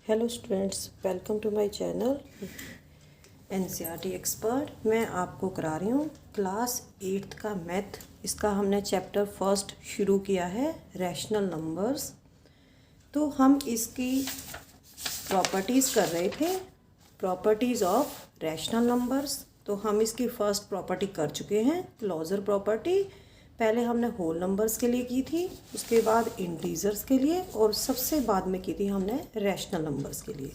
Hello students, welcome to my channel NCERT expert. मैं आपको करा रही हूँ क्लास 8th का मैथ। इसका हमने चैप्टर फर्स्ट शुरू किया है, रैशनल नंबर्स। तो हम इसकी प्रॉपर्टीज़ कर रहे थे, प्रॉपर्टीज़ ऑफ रैशनल नंबर्स। तो हम इसकी फर्स्ट प्रॉपर्टी कर चुके हैं, क्लोजर प्रॉपर्टी। पहले हमने होल नंबर्स के लिए की थी, उसके बाद इंटीजर्स के लिए, और सबसे बाद में की थी हमने रैशनल नंबर्स के लिए।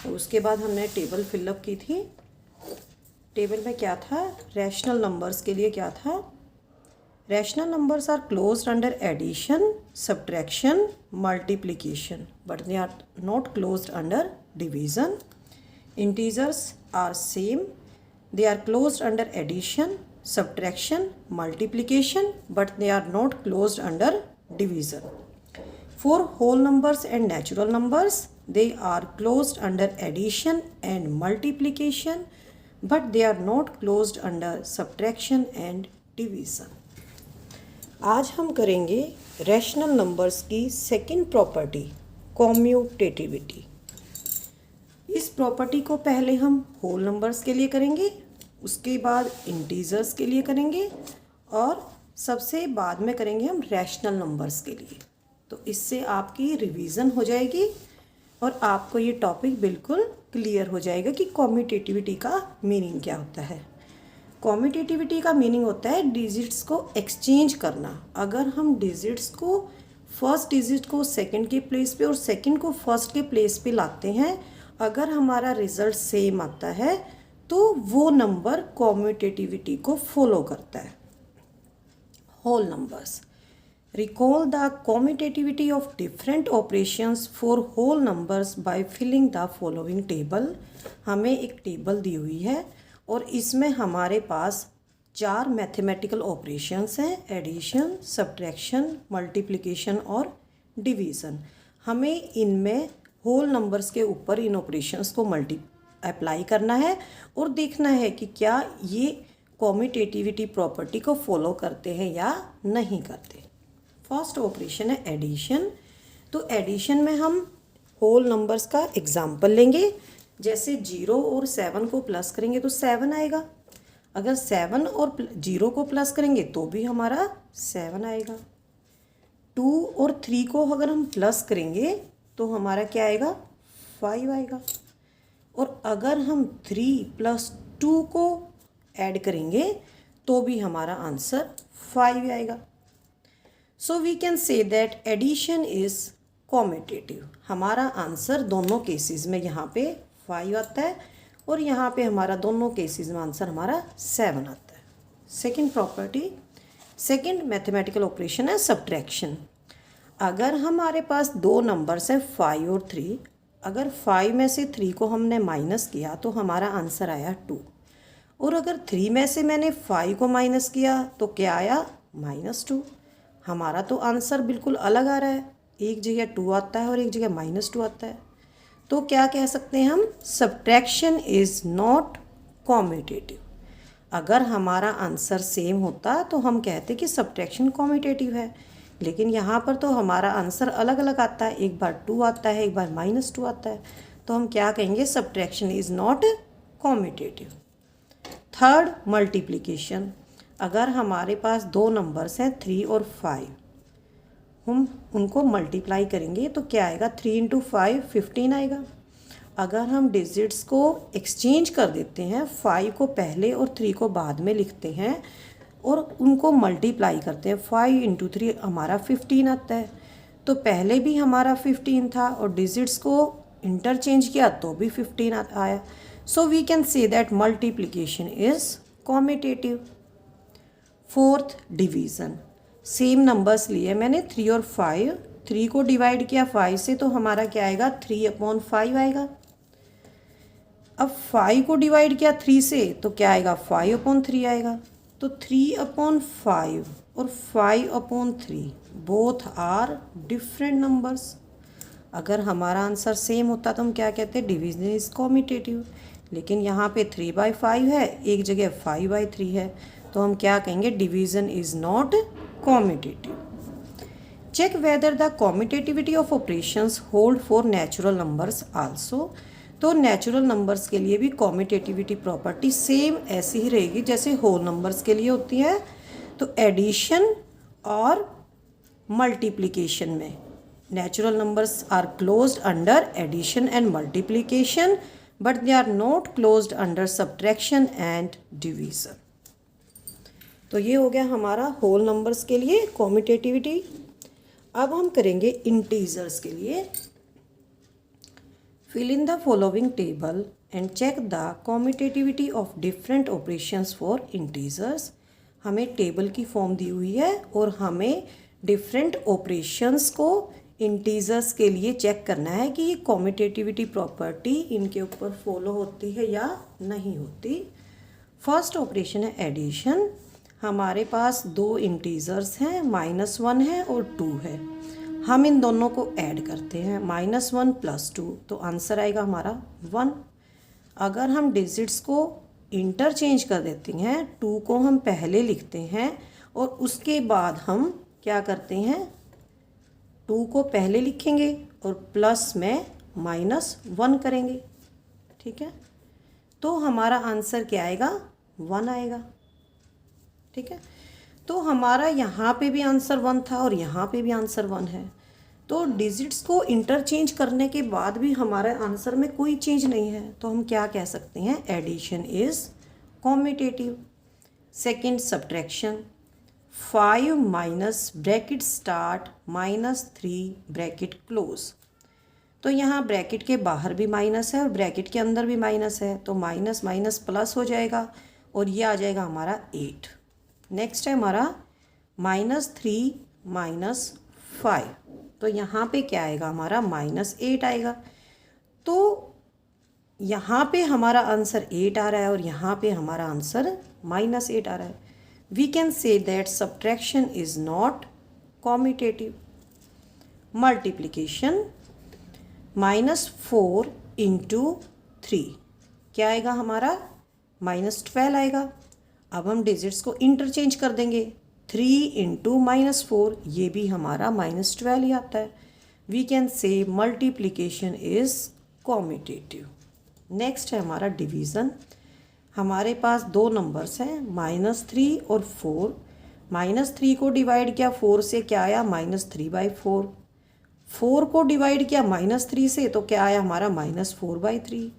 और उसके बाद हमने टेबल फिलअप की थी। टेबल में क्या था, रैशनल नंबर्स के लिए क्या था, rational numbers are closed under addition, subtraction, multiplication, but they are not closed under division. Integers are same, they are closed under addition, subtraction, multiplication, but they are not closed under division. For whole numbers and natural numbers, they are closed under addition and multiplication, but they are not closed under subtraction and division. आज हम करेंगे rational numbers की second property, कॉम्यूटेटिविटी। इस property को पहले हम whole numbers के लिए करेंगे, उसके बाद इंटीजर्स के लिए करेंगे, और सबसे बाद में करेंगे हम रैशनल नंबर्स के लिए। तो इससे आपकी रिवीजन हो जाएगी और आपको ये टॉपिक बिल्कुल क्लियर हो जाएगा कि कॉम्यूटेटिविटी का मीनिंग क्या होता है। कॉम्यूटेटिविटी का मीनिंग होता है डिजिट्स को एक्सचेंज करना। अगर हम डिजिट्स को, फर्स्ट डिजिट को सेकंड के प्लेस पे और सेकंड को फर्स्ट के प्लेस पे लाते हैं, अगर हमारा रिजल्ट सेम आता है तो वो नंबर कॉम्यूटेटिविटी को फॉलो करता है। Whole numbers, recall the commutativity of different operations for whole numbers by filling the following table. हमें एक टेबल दी हुई है और इसमें हमारे पास 4 मैथमेटिकल ऑपरेशंस हैं, एडिशन, सब्ट्रैक्शन, मल्टीप्लिकेशन और डिवीज़न। हमें इनमें होल नंबर्स के ऊपर इन ऑपरेशंस को अप्लाई करना है और देखना है कि क्या ये कॉम्यूटेटिविटी प्रॉपर्टी को फॉलो करते हैं या नहीं करते। फर्स्ट ऑपरेशन है एडिशन। तो एडिशन में हम होल नंबर्स का एग्जाम्पल लेंगे। जैसे 0 और 7 को प्लस करेंगे तो 7 आएगा। अगर 7 और 0 को प्लस करेंगे तो भी हमारा 7 आएगा। 2 और 3 को अगर हम प्लस करेंगे तो हमारा क्या आएगा, 5 आएगा। और अगर हम 3 + 2 को ऐड करेंगे तो भी हमारा आंसर 5 आएगा। So we can say that addition is commutative. हमारा आंसर दोनों केसेस में यहाँ पे 5 आता है और यहाँ पे हमारा दोनों केसेस में आंसर हमारा 7 आता है। Second property, second mathematical operation है सब्ट्रैक्शन। अगर हमारे पास 2 नंबर्स हैं 5 और 3, अगर 5 में से 3 को हमने माइनस किया तो हमारा आंसर आया 2। और अगर 3 में से मैंने 5 को माइनस किया तो क्या आया, -2। हमारा तो आंसर बिल्कुल अलग आ रहा है, एक जगह 2 आता है और एक जगह -2 आता है। तो क्या कह सकते हैं हम, सब्ट्रैक्शन इज़ नॉट कॉम्यूटेटिव। अगर हमारा आंसर सेम होता तो हम कहते कि सब्ट्रैक्शन कॉम्यूटेटिव है, लेकिन यहाँ पर तो हमारा आंसर अलग अलग आता है, एक बार 2 आता है, एक बार -2 आता है। तो हम क्या कहेंगे, subtraction is not commutative. Third, multiplication. अगर हमारे पास 2 नंबर्स हैं 3 और 5, हम उनको मल्टीप्लाई करेंगे तो क्या आएगा, 3 × 5 15 आएगा। अगर हम डिजिट्स को एक्सचेंज कर देते हैं, 5 को पहले और 3 को बाद में लिखते हैं और उनको मल्टीप्लाई करते हैं, 5 × 3 हमारा 15 आता है। तो पहले भी हमारा 15 था और डिजिट्स को इंटरचेंज किया तो भी 15 आया। So we can say that multiplication is commutative. Fourth, division. Same numbers लिए मैंने 3 और 5, 3 को डिवाइड किया 5 से तो हमारा क्या आएगा, 3/5 आएगा। अब 5 को डिवाइड किया 3 से तो क्या आएगा, 5/3 आएगा। तो 3/5 और 5/3 बोथ आर डिफरेंट नंबर्स। अगर हमारा आंसर सेम होता तो हम क्या कहते हैं, डिवीजन इज कॉम्यूटेटिव। लेकिन यहाँ पे 3/5 है, एक जगह 5/3 है, तो हम क्या कहेंगे, division is not commutative. Check whether the commutativity of operations hold for natural numbers also. तो नेचुरल नंबर्स के लिए भी कॉम्यूटेटिविटी प्रॉपर्टी सेम ऐसी ही रहेगी जैसे होल नंबर्स के लिए होती है। तो एडिशन और मल्टीप्लिकेशन में natural numbers are closed under addition and multiplication, but they are not closed under subtraction and division. तो ये हो गया हमारा होल नंबर्स के लिए कॉम्यूटेटिविटी। अब हम करेंगे इंटीजर्स के लिए। Fill in the following table and check the commutativity of different operations for integers. हमें टेबल की फॉर्म दी हुई है और हमें डिफरेंट ऑपरेशंस को इंटीजर्स के लिए चेक करना है कि ये कॉम्यूटेटिविटी प्रॉपर्टी इनके ऊपर फॉलो होती है या नहीं होती। फर्स्ट ऑपरेशन है एडिशन। हमारे पास दो इंटीजर्स हैं, -1 है और 2 है। हम इन दोनों को ऐड करते हैं, -1 + 2, तो आंसर आएगा हमारा 1। अगर हम डिजिट्स को इंटरचेंज कर देते हैं, 2 को हम पहले लिखते हैं और उसके बाद हम क्या करते हैं, 2 को पहले लिखेंगे और प्लस में -1 करेंगे। ठीक है, तो हमारा आंसर क्या आएगा, 1 आएगा। ठीक है, तो हमारा यहाँ पे भी आंसर 1 था और यहाँ पे भी आंसर 1 है। तो डिजिट्स को इंटरचेंज करने के बाद भी हमारे आंसर में कोई चेंज नहीं है, तो हम क्या कह सकते हैं, addition is commutative. Second subtraction, 5 minus bracket start -3 bracket close. तो यहाँ ब्रैकेट के बाहर भी माइनस है और ब्रैकेट के अंदर भी माइनस है, तो माइनस माइनस प्लस हो जाएगा और ये आ जाएगा हमारा 8। नेक्स्ट है हमारा -3 - 5, तो यहाँ पे क्या आएगा हमारा -8 आएगा। तो यहाँ पे हमारा आंसर 8 आ रहा है और यहाँ पे हमारा आंसर -8 आ रहा है। We can say that subtraction is not commutative. Multiplication, -4 × 3 क्या आएगा हमारा, -12 आएगा। अब हम डिजिट्स को इंटरचेंज कर देंगे, 3 × -4 ये भी हमारा -12 ही आता है। We can say multiplication is commutative. Next है हमारा डिवीज़न। हमारे पास दो नंबर्स हैं, -3 और 4। -3 को डिवाइड किया 4 से, क्या आया, -3/4। 4 को डिवाइड किया -3 से, तो क्या आया हमारा, -4/3।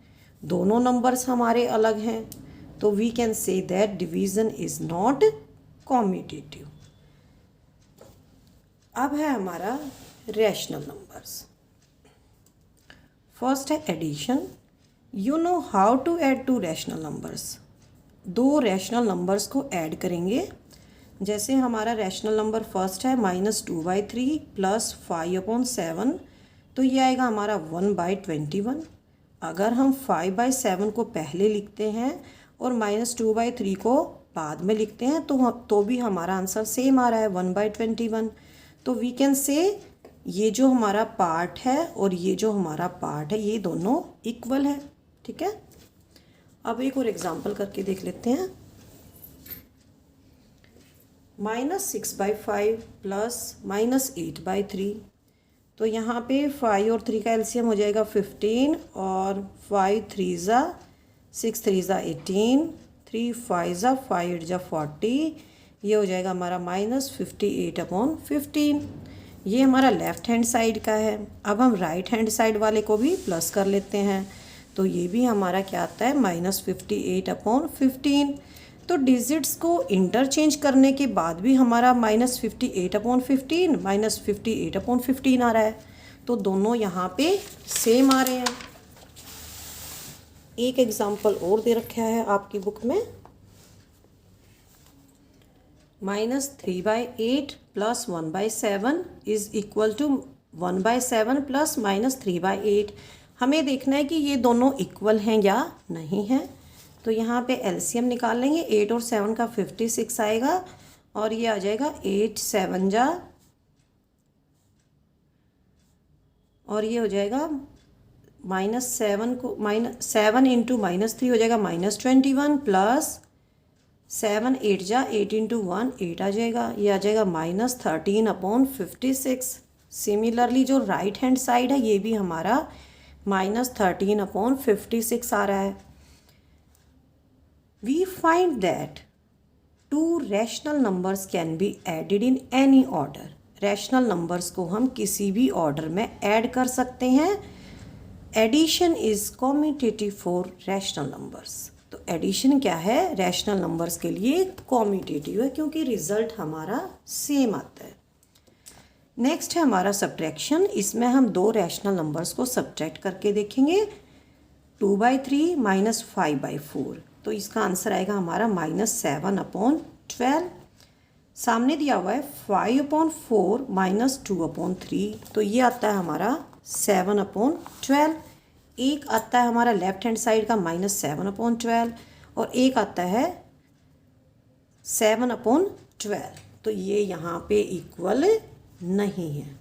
दोनों नंबर्स हमारे अलग हैं, तो we can say that division is not commutative. अब है हमारा रैशनल नंबर्स। फर्स्ट है addition. You know how to add 2 rational numbers. 2 rational numbers को ऐड करेंगे। जैसे हमारा रैशनल नंबर फर्स्ट है -2/3 + 5/7, तो ये आएगा हमारा 1/21। अगर हम 5/7 को पहले लिखते हैं और -2/3 को बाद में लिखते हैं तो भी हमारा आंसर सेम आ रहा है, 1/21। तो वी कैन से ये जो हमारा पार्ट है और ये जो हमारा पार्ट है, ये दोनों इक्वल है। ठीक है, अब एक और एग्जांपल करके देख लेते हैं। -6/5 + -8/3, तो यहाँ पे 5 और 3 का एलसीएम हो जाएगा 15 और 5 3 ज़ा 6 3 ज़ा 18, 3 5 ज़ा 5 8 ज़ा 40, ये हो जाएगा हमारा -58/15। ये हमारा लेफ़्ट हैंड साइड का है। अब हम राइट हैंड साइड वाले को भी प्लस कर लेते हैं, तो ये भी हमारा क्या आता है, -58/15। तो डिजिट्स को इंटरचेंज करने के बाद भी हमारा -58/15 -58/15 आ रहा है, तो दोनों यहाँ पे सेम आ रहे हैं। एक एग्जांपल और दे रखा है आपकी बुक में, -3/8 + 1/7 इज इक्वल टू 1/7 + -3/8। हमें देखना है कि ये दोनों इक्वल हैं या नहीं हैं। तो यहाँ पे एलसीएम निकाल लेंगे, 8 और 7 का 56 आएगा और ये आ जाएगा 8 7 जा, और ये हो जाएगा -7 को -7 × -3 हो जाएगा -21 + 7 8 जा 8 इंटू 1 8 आ जाएगा, ये आ जाएगा -13/56। सिमिलरली जो राइट हैंड साइड है ये भी हमारा -13/56 आ रहा है। We find that 2 rational numbers can be added in any order. Rational numbers को हम किसी भी ऑर्डर में ऐड कर सकते हैं। Addition is commutative for rational numbers. तो एडिशन क्या है, रैशनल नंबर्स के लिए कॉम्यूटेटिव है क्योंकि रिजल्ट हमारा सेम आता है। नेक्स्ट है हमारा सब्ट्रैक्शन। इसमें हम 2 रैशनल नंबर्स को सब्ट्रैक्ट करके देखेंगे। 2/3 - 5/4, तो इसका आंसर आएगा हमारा -7/12। सामने दिया हुआ है 5/4 - 2/3, तो ये आता है हमारा 7/12। एक आता है हमारा लेफ्ट हैंड साइड का -7/12 और एक आता है 7/12, तो ये यहाँ पे इक्वल नहीं है।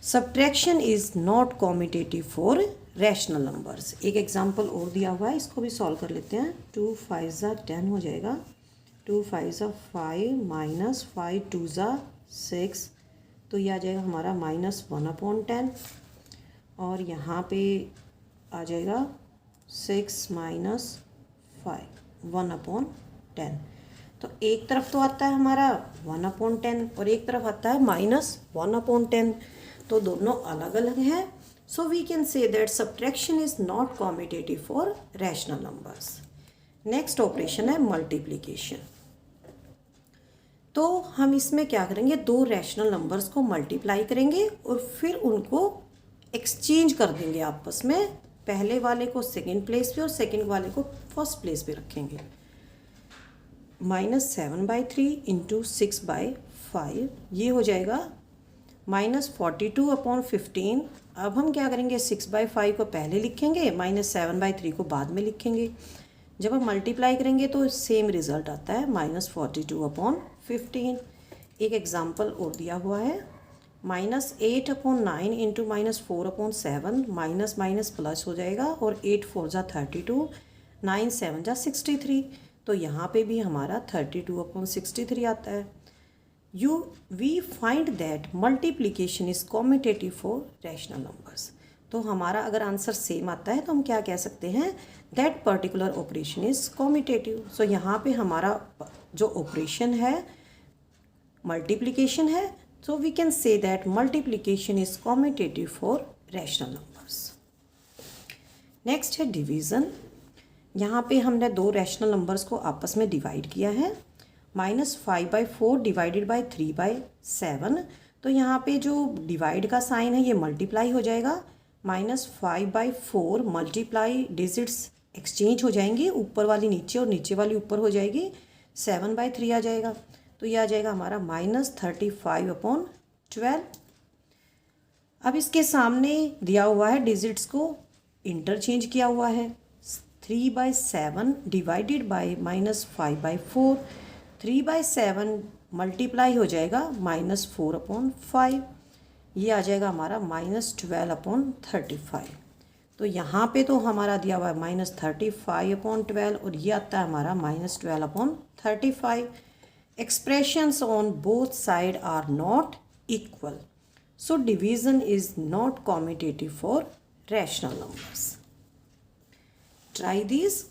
Subtraction is not commutative for rational numbers. एक एग्जांपल और दिया हुआ है, इसको भी सॉल्व कर लेते हैं। 2 5 ज़ा 10 हो जाएगा, 2 5 ज़ा 5 - 5 2 ज़ा 6, तो ये आ जाएगा हमारा -1/10 और यहाँ पे आ जाएगा 6 - 5 1/10। तो एक तरफ तो आता है हमारा 1/10 और एक तरफ आता है -1/10, तो दोनों अलग अलग हैं। So we can say that subtraction is not commutative for rational numbers. Next operation है मल्टीप्लिकेशन। तो हम इसमें क्या करेंगे, 2 रैशनल नंबर्स को मल्टीप्लाई करेंगे और फिर उनको एक्सचेंज कर देंगे आपस में। पहले वाले को सेकेंड प्लेस पे और सेकेंड वाले को फर्स्ट प्लेस पे रखेंगे। -7/3 इंटू 6/5, ये हो जाएगा -42/15। अब हम क्या करेंगे, 6/5 को पहले लिखेंगे, -7/3 को बाद में लिखेंगे। जब हम मल्टीप्लाई करेंगे तो सेम रिजल्ट आता है -42/15। एक एग्जांपल और दिया हुआ है, -8/9 इंटू -4/7, माइनस माइनस प्लस हो जाएगा और 8 4 ज़ा 32, 9 7 ज़ा 63, तो यहाँ पे भी हमारा 32/63 आता है। We find that multiplication is commutative for rational numbers. तो हमारा अगर आंसर सेम आता है तो हम क्या कह सकते हैं, that particular operation is commutative. So यहाँ पे हमारा जो ऑपरेशन है मल्टीप्लिकेशन है, so we can say that multiplication is commutative for rational numbers. Next है डिवीज़न। यहाँ पे हमने 2 रैशनल नंबर्स को आपस में डिवाइड किया है। -5/4 डिवाइडेड बाय 3/7, तो यहाँ पे जो डिवाइड का साइन है ये मल्टीप्लाई हो जाएगा। -5/4 मल्टीप्लाई, डिजिट्स एक्सचेंज हो जाएंगी, ऊपर वाली नीचे और नीचे वाली ऊपर हो जाएगी, 7/3 आ जाएगा, तो ये आ जाएगा हमारा -35/12। अब इसके सामने दिया हुआ है, डिजिट्स को इंटरचेंज किया हुआ है। 3/7 डिवाइडेड बाय -5/4, 3/7 मल्टीप्लाई हो जाएगा -4/5, ये आ जाएगा हमारा -12/35। तो यहाँ पे तो हमारा दिया हुआ है -35/12 और ये आता है हमारा -12/35। Expressions on both side are not equal, so division is not commutative for rational numbers. Try this.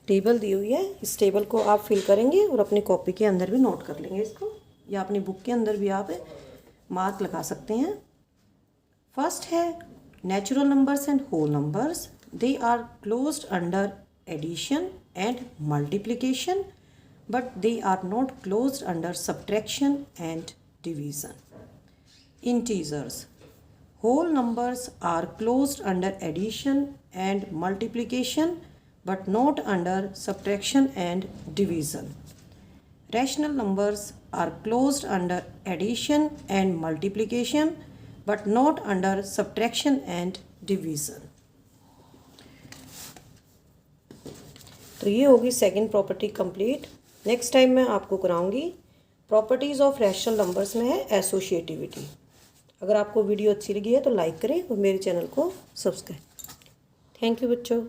Table दी हुई है, इस टेबल को आप फिल करेंगे और अपनी कॉपी के अंदर भी नोट कर लेंगे इसको, या अपनी बुक के अंदर भी आप मार्क लगा सकते हैं। फर्स्ट है natural numbers and whole numbers, they are closed under addition and multiplication, but they are not closed under subtraction and division. Integers, whole numbers are closed under addition and multiplication but not under subtraction and division. Rational numbers are closed under addition and multiplication but not under subtraction and division. तो ये होगी second property complete. Next time मैं आपको कराऊंगी properties of rational numbers में है एसोशिएटिविटी। अगर आपको video अच्छी लगी है तो लाइक करें और मेरे चैनल को सब्सक्राइब। थैंक यू बच्चों।